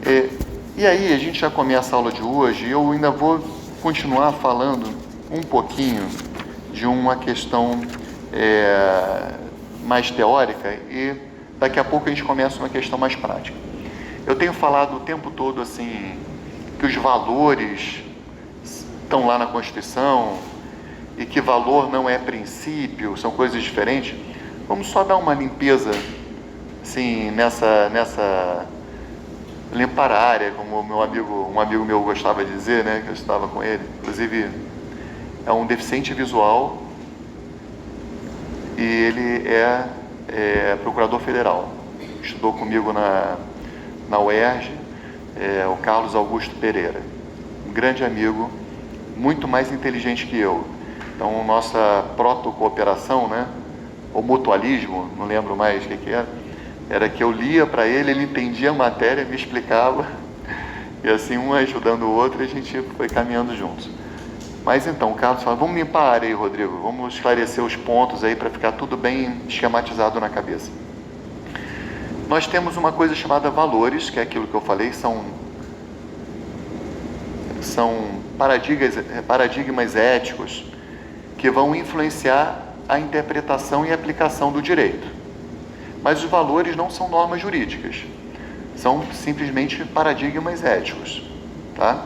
E aí a gente já começa a aula de hoje e eu ainda vou continuar falando um pouquinho de uma questão mais teórica e daqui a pouco a gente começa uma questão mais prática. Eu tenho falado o tempo todo assim que os valores estão lá na Constituição e que valor não é princípio, são coisas diferentes. Vamos só dar uma limpeza assim nessa limpar a área, como um amigo meu gostava de dizer, né, que eu estava com ele, inclusive é um deficiente visual e ele é procurador federal, estudou comigo na UERJ, o Carlos Augusto Pereira, um grande amigo, muito mais inteligente que eu. Então nossa proto-cooperação, né, ou mutualismo, não lembro mais o que era que eu lia para ele, ele entendia a matéria, me explicava, e assim um ajudando o outro, e a gente foi caminhando juntos. Mas então, o Carlos fala, vamos limpar a área aí, Rodrigo, vamos esclarecer os pontos aí para ficar tudo bem esquematizado na cabeça. Nós temos uma coisa chamada valores, que é aquilo que eu falei, são paradigmas éticos que vão influenciar a interpretação e aplicação do direito. Mas os valores não são normas jurídicas, são simplesmente paradigmas éticos, tá?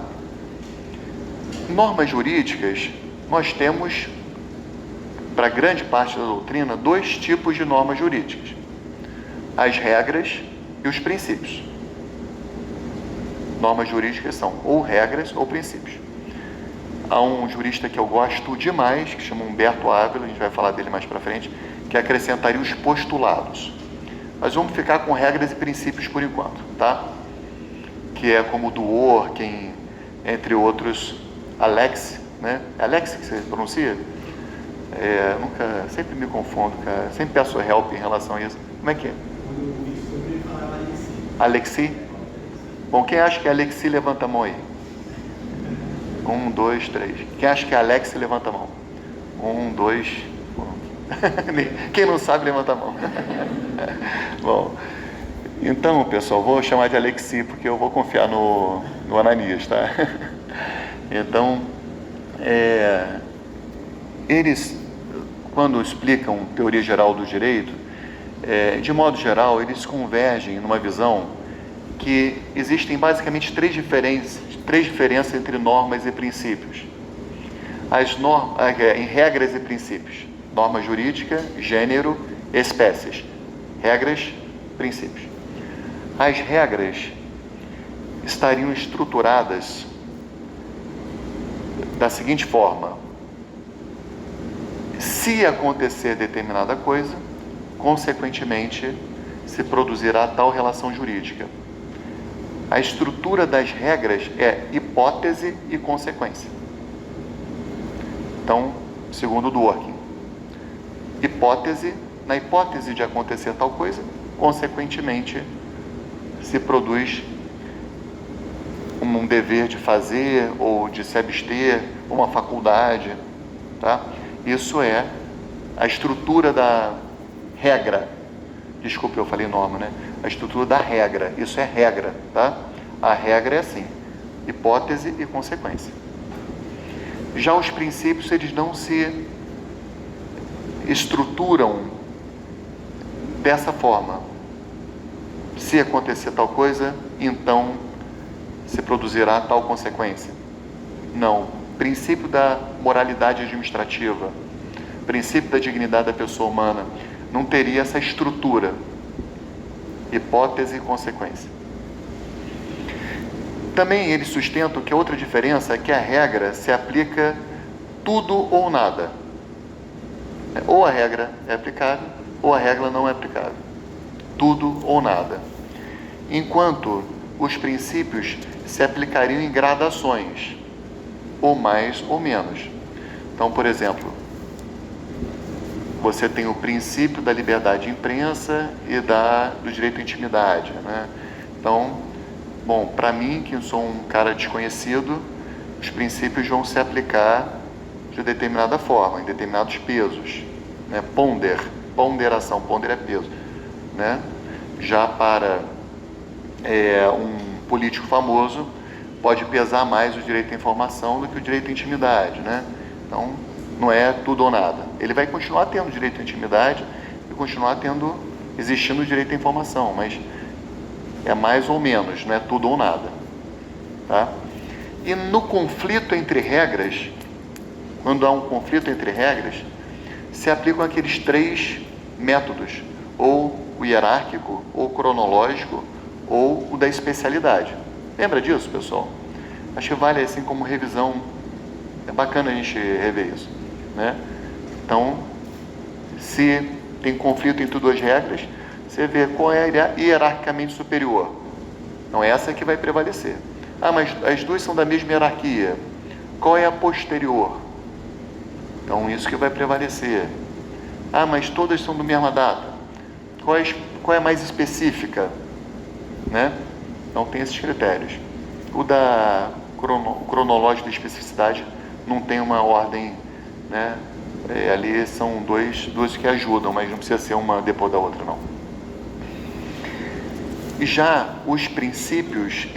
Normas jurídicas, nós temos, para grande parte da doutrina, dois tipos de normas jurídicas: as regras e os princípios. Normas jurídicas são ou regras ou princípios. Há um jurista que eu gosto demais, que chama Humberto Ávila, a gente vai falar dele mais para frente, que acrescentaria os postulados. Mas vamos ficar com regras e princípios por enquanto, tá? Que é como o do Dworkin, entre outros, Alex, né? Alex que você pronuncia? Sempre me confundo, cara. Sempre peço help em relação a isso. Como é que é? Alexi? Bom, quem acha que é Alexi, levanta a mão aí. 1, 2, 3. Quem acha que é Alex, levanta a mão. 1, 2. Quem não sabe, levanta a mão. Bom, então, pessoal, vou chamar de Alexi, porque eu vou confiar no Ananias, tá? Então, eles, quando explicam teoria geral do direito, de modo geral, eles convergem numa visão que existem basicamente três diferenças entre normas e princípios. Em regras e princípios. Norma jurídica, gênero, espécies. Regras, princípios. As regras estariam estruturadas da seguinte forma: se acontecer determinada coisa, consequentemente se produzirá tal relação jurídica. A estrutura das regras é hipótese e consequência. Então, segundo Dworkin, na hipótese de acontecer tal coisa, consequentemente se produz um dever de fazer ou de se abster, uma faculdade, tá? Isso é a estrutura da regra. Desculpe, eu falei norma, né? A estrutura da regra, isso é regra, tá? A regra é assim, hipótese e consequência. Já os princípios, eles não se estruturam dessa forma. Se acontecer tal coisa, então se produzirá tal consequência. Não. Princípio da moralidade administrativa, princípio da dignidade da pessoa humana, não teria essa estrutura, hipótese e consequência. Também eles sustentam que a outra diferença é que a regra se aplica tudo ou nada. Ou a regra é aplicável, ou a regra não é aplicável. Tudo ou nada. Enquanto os princípios se aplicariam em gradações, ou mais ou menos. Então, por exemplo, você tem o princípio da liberdade de imprensa e do direito à intimidade, né? Então, bom, para mim, que sou um cara desconhecido, os princípios vão se aplicar de determinada forma, em determinados pesos, né? Ponderação, ponder é peso, né? Já para político famoso, pode pesar mais o direito à informação do que o direito à intimidade, né? Então, não é tudo ou nada. Ele vai continuar tendo direito à intimidade e continuar existindo o direito à informação, mas é mais ou menos, não é tudo ou nada, tá? E no conflito entre regras, quando há um conflito entre regras, se aplicam aqueles 3 métodos, ou o hierárquico, ou o cronológico, ou o da especialidade. Lembra disso, pessoal? Acho que vale assim como revisão, é bacana a gente rever isso, né? Então, se tem conflito entre 2 regras, você vê qual é a hierarquicamente superior. Então, essa é que vai prevalecer. Ah, mas as 2 são da mesma hierarquia. Qual é a posterior? Então, isso que vai prevalecer. Ah, mas todas são da mesma data. Qual é a mais específica? Né? Então, tem esses critérios. O da cronológico de especificidade não tem uma ordem, né? Ali são dois que ajudam, mas não precisa ser uma depois da outra, não. E já os princípios,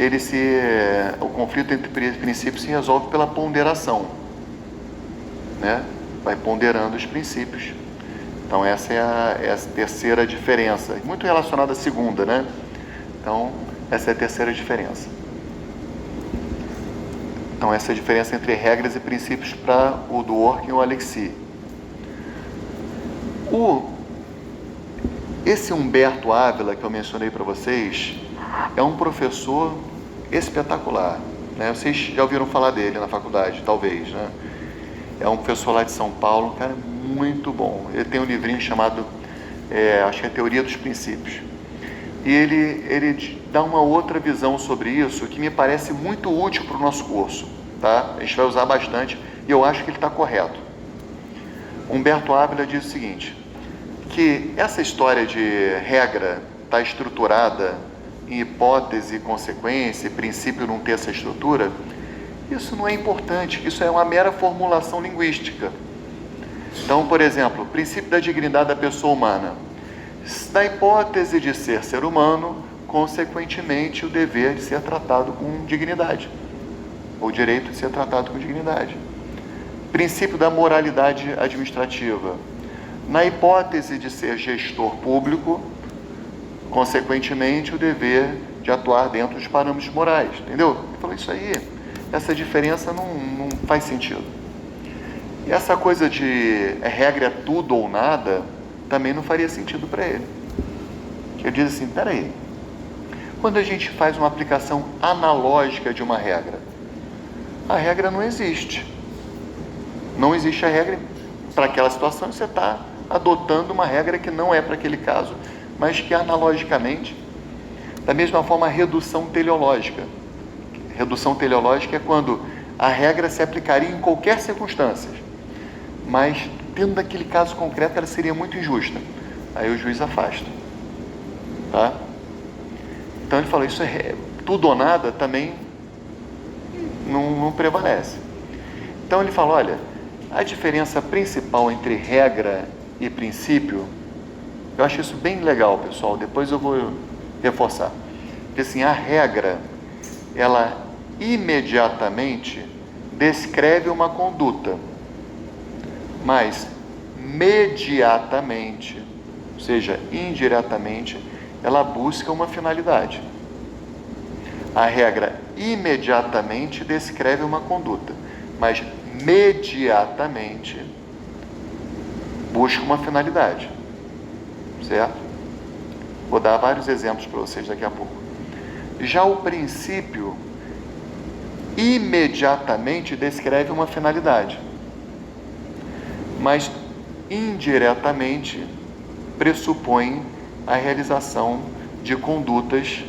o conflito entre princípios se resolve pela ponderação, né? Vai ponderando os princípios. Então essa é a terceira diferença, muito relacionada à segunda, né? Então essa é a terceira diferença. Então essa é a diferença entre regras e princípios para o Dworkin e o Alexis. Esse Humberto Ávila que eu mencionei para vocês é um professor espetacular, né? Vocês já ouviram falar dele na faculdade, talvez, né? É um professor lá de São Paulo, um cara muito bom. Ele tem um livrinho chamado, acho que é Teoria dos Princípios. E ele dá uma outra visão sobre isso que me parece muito útil para o nosso curso, tá? A gente vai usar bastante e eu acho que ele está correto. Humberto Ávila diz o seguinte, que essa história de regra está estruturada em hipótese, consequência, e princípio não ter essa estrutura, isso não é importante, isso é uma mera formulação linguística. Então, por exemplo, o princípio da dignidade da pessoa humana. Na hipótese de ser humano, consequentemente, o dever de ser tratado com dignidade, o direito de ser tratado com dignidade. Princípio da moralidade administrativa. Na hipótese de ser gestor público, consequentemente, o dever de atuar dentro dos parâmetros morais, entendeu? Ele falou isso aí, essa diferença não faz sentido. E essa coisa de regra é tudo ou nada, também não faria sentido para ele. Ele diz assim, peraí, quando a gente faz uma aplicação analógica de uma regra, a regra não existe. Não existe a regra para aquela situação, você está adotando uma regra que não é para aquele caso, mas que analogicamente, da mesma forma, a redução teleológica. Redução teleológica é quando a regra se aplicaria em qualquer circunstância, mas tendo naquele caso concreto ela seria muito injusta. Aí o juiz afasta. Tá? Então ele falou, isso é tudo ou nada também não prevalece. Então ele fala, olha, a diferença principal entre regra e princípio, eu acho isso bem legal, pessoal, depois eu vou reforçar. Porque assim, a regra, ela imediatamente descreve uma conduta, mas mediatamente, ou seja, indiretamente, ela busca uma finalidade. A regra imediatamente descreve uma conduta, mas mediatamente busca uma finalidade, certo? Vou dar vários exemplos para vocês daqui a pouco. Já o princípio imediatamente descreve uma finalidade, mas indiretamente pressupõe a realização de condutas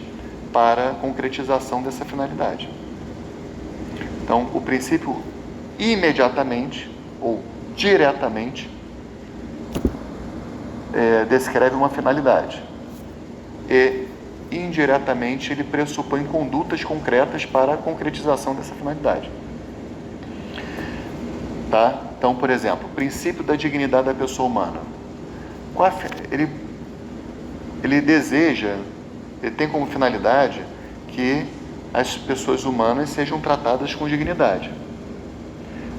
para a concretização dessa finalidade. Então, o princípio imediatamente ou diretamente descreve uma finalidade e indiretamente ele pressupõe condutas concretas para a concretização dessa finalidade. Tá? Então, por exemplo, o princípio da dignidade da pessoa humana. Ele deseja, ele tem como finalidade que as pessoas humanas sejam tratadas com dignidade.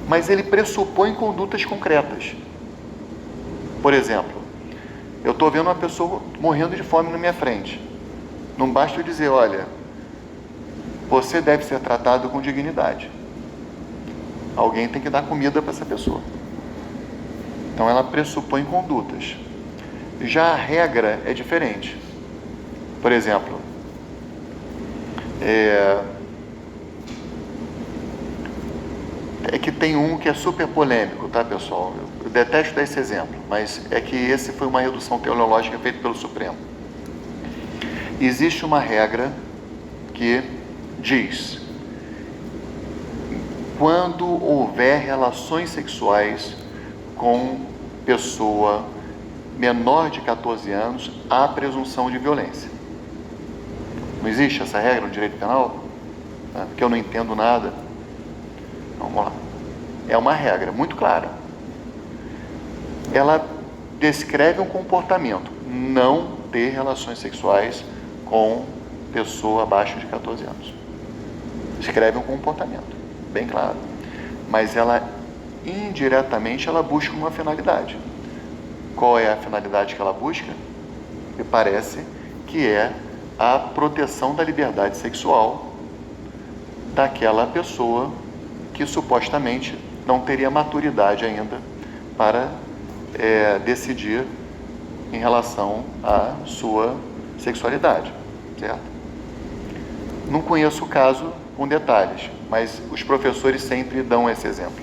Mas ele pressupõe condutas concretas. Por exemplo, eu estou vendo uma pessoa morrendo de fome na minha frente. Não basta eu dizer, olha, você deve ser tratado com dignidade. Alguém tem que dar comida para essa pessoa. Então ela pressupõe condutas. Já a regra é diferente. Por exemplo, é que tem um que é super polêmico, tá, pessoal? Eu detesto dar esse exemplo, mas é que esse foi uma redução teleológica feita pelo Supremo. Existe uma regra que diz: quando houver relações sexuais com pessoa menor de 14 anos, há presunção de violência. Não existe essa regra no direito penal? Porque eu não entendo nada. Vamos lá. É uma regra muito clara. Ela descreve um comportamento: não ter relações sexuais com pessoa abaixo de 14 anos. Descreve um comportamento, bem claro. Mas ela, indiretamente, ela busca uma finalidade. Qual é a finalidade que ela busca? Me parece que é a proteção da liberdade sexual daquela pessoa que supostamente não teria maturidade ainda para decidir em relação à sua sexualidade, certo? Não conheço o caso com detalhes, mas os professores sempre dão esse exemplo.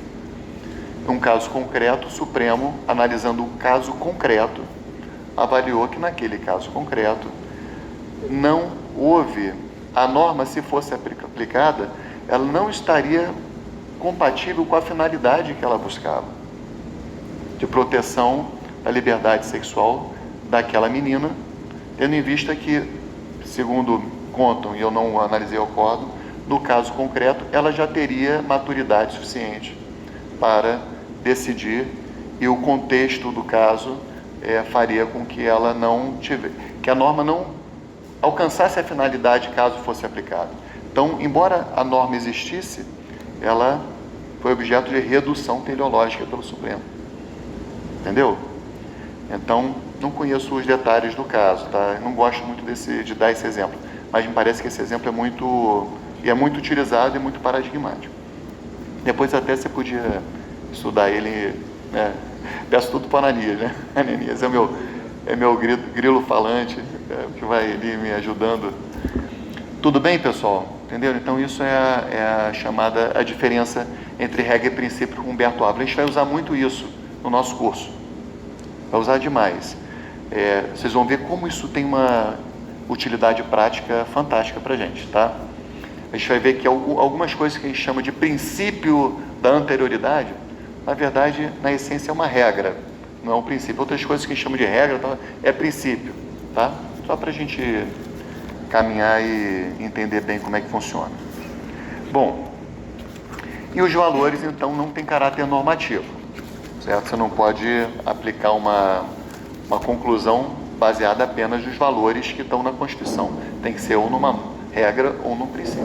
Um caso concreto, o Supremo, analisando o caso concreto, avaliou que naquele caso concreto não houve, a norma, se fosse aplicada, ela não estaria compatível com a finalidade que ela buscava, de proteção da liberdade sexual daquela menina, tendo em vista que, segundo contam, e eu não analisei o acordo, no caso concreto, ela já teria maturidade suficiente para decidir, e o contexto do caso faria com que ela não tivesse, que a norma não alcançasse a finalidade caso fosse aplicada. Então, embora a norma existisse, ela foi objeto de redução teleológica pelo Supremo. Entendeu? Então, não conheço os detalhes do caso, tá? Eu não gosto muito de dar esse exemplo, mas me parece que esse exemplo é muito utilizado e muito paradigmático. Depois até você podia estudar ele, né? Peço tudo para a Ananias, né? A Ananias é meu grilo falante, que vai ali me ajudando. Tudo bem, pessoal? Entendeu? Então isso é a chamada, a diferença entre regra e princípio com Humberto Ávila. A gente vai usar muito isso no nosso curso. Vai usar demais. Vocês vão ver como isso tem uma utilidade prática fantástica para a gente, tá? A gente vai ver que algumas coisas que a gente chama de princípio da anterioridade, na verdade, na essência é uma regra, não é um princípio. Outras coisas que a gente chama de regra, tá? É princípio, tá? Só para a gente caminhar e entender bem como é que funciona. Bom, e os valores, então, não têm caráter normativo, certo? Você não pode aplicar uma conclusão baseada apenas nos valores que estão na Constituição. Tem que ser ou numa regra ou num princípio.